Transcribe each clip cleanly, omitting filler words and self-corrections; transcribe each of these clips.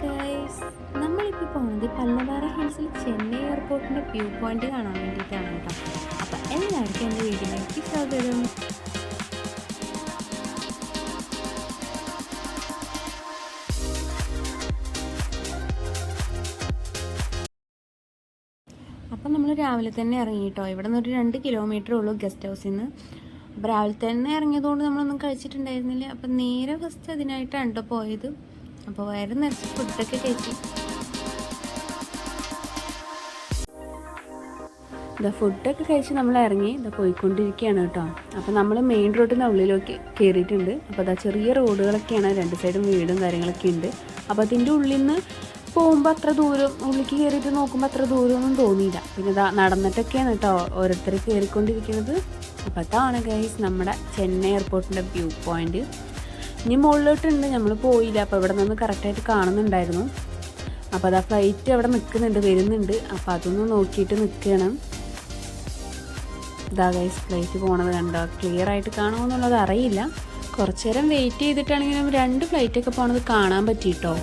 Guys, നമ്മളിപ്പോൾ പോകുന്നത് പല്ലവാര ഹിൽസിൽ ചെന്നൈ എയർപോർട്ടിൻ്റെ വ്യൂ പോയിന്റ് കാണാൻ വേണ്ടിയിട്ടാണ് കേട്ടോ. അപ്പം എല്ലാവർക്കും എൻ്റെ വീട്ടിലേക്ക് സ്വാഗതം. അപ്പം നമ്മൾ രാവിലെ തന്നെ ഇറങ്ങി കേട്ടോ. ഇവിടെ നിന്ന് ഒരു 2 കിലോമീറ്റർ ഉള്ളൂ ഗസ്റ്റ് ഹൗസിൽ നിന്ന്. അപ്പോൾ രാവിലെ തന്നെ ഇറങ്ങിയതുകൊണ്ട് നമ്മളൊന്നും കഴിച്ചിട്ടുണ്ടായിരുന്നില്ല. അപ്പം നേരെ ഫസ്റ്റ് അതിനായിട്ടാണ് കേട്ടോ പോയത്. അപ്പോൾ വയറ് നിറച്ച് ഫുഡൊക്കെ കഴിച്ചു. ഫുഡൊക്കെ കഴിച്ച് നമ്മൾ ഇറങ്ങി പോയിക്കൊണ്ടിരിക്കുകയാണ് കേട്ടോ. അപ്പോൾ നമ്മൾ മെയിൻ റോഡിൽ നിന്ന് ഉള്ളിലേക്ക് കയറിയിട്ടുണ്ട്. അപ്പോൾ ചെറിയ റോഡുകളൊക്കെയാണ്, 2 സൈഡും വീടും കാര്യങ്ങളൊക്കെ ഉണ്ട്. അപ്പോൾ അതിൻ്റെ ഉള്ളിൽ നിന്ന് പോകുമ്പോൾ അത്ര ദൂരം, ഉള്ളിലേക്ക് കയറിയിട്ട് നോക്കുമ്പോൾ അത്ര ദൂരമൊന്നും തോന്നിയില്ല. പിന്നെ നടന്നിട്ടൊക്കെയാണ് കേട്ടോ ഓരോരുത്തർ കയറിക്കൊണ്ടിരിക്കുന്നത്. അപ്പോൾ അതാണ് ഗൈസ് നമ്മുടെ ചെന്നൈ എയർപോർട്ടിൻ്റെ വ്യൂ പോയിന്റ്. ഇനി മുകളിലോട്ടുണ്ട്, നമ്മൾ പോയില്ല. അപ്പോൾ ഇവിടെ നിന്ന് കറക്റ്റായിട്ട് കാണുന്നുണ്ടായിരുന്നു. അപ്പോൾ ഫ്ലൈറ്റ് അവിടെ നിൽക്കുന്നുണ്ട്, വരുന്നുണ്ട്. അപ്പോൾ അതൊന്ന് നോക്കിയിട്ട് നിൽക്കണം. ഗൈസ് ഫ്ലൈറ്റ് പോണത് കണ്ടോ, ക്ലിയർ ആയിട്ട് കാണുമോ എന്നുള്ളത് അറിയില്ല. കുറച്ചു നേരം വെയിറ്റ് ചെയ്തിട്ടാണെങ്കിലും 2 ഫ്ലൈറ്റൊക്കെ പോണത് കാണാൻ പറ്റിയിട്ടോ.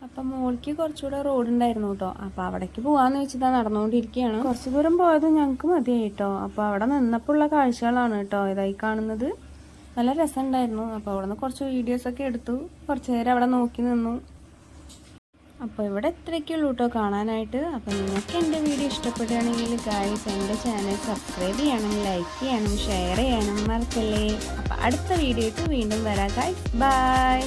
അപ്പം മോൾക്ക് കുറച്ചുകൂടെ റോഡ് ഉണ്ടായിരുന്നു കേട്ടോ. അപ്പോൾ അവിടേക്ക് പോകാമെന്ന് വെച്ചിട്ടാ നടന്നുകൊണ്ടിരിക്കുകയാണ്. കുറച്ച് ദൂരം പോയത് ഞങ്ങൾക്ക് മതിയായി കേട്ടോ. അപ്പോൾ അവിടെ നിന്നപ്പോൾ ഉള്ള കാഴ്ചകളാണ് കേട്ടോ ഇതായി കാണുന്നത്. നല്ല രസമുണ്ടായിരുന്നു. അപ്പോൾ അവിടെ നിന്ന് കുറച്ച് വീഡിയോസൊക്കെ എടുത്തു, കുറച്ച് നേരം അവിടെ നോക്കി നിന്നു. അപ്പോൾ ഇവിടെ ഇത്രയൊക്കെയുള്ളൂ കേട്ടോ കാണാനായിട്ട്. അപ്പോൾ നിങ്ങൾക്ക് എൻ്റെ വീഡിയോ ഇഷ്ടപ്പെടുകയാണെങ്കിൽ ഗൈസ് എൻ്റെ ചാനൽ സബ്സ്ക്രൈബ് ചെയ്യണം, ലൈക്ക് ചെയ്യണം, ഷെയർ ചെയ്യാനും മറക്കല്ലേ. അപ്പോൾ അടുത്ത വീഡിയോയ്ക്ക് വീണ്ടും വരാം ഗൈസ്. ബൈ.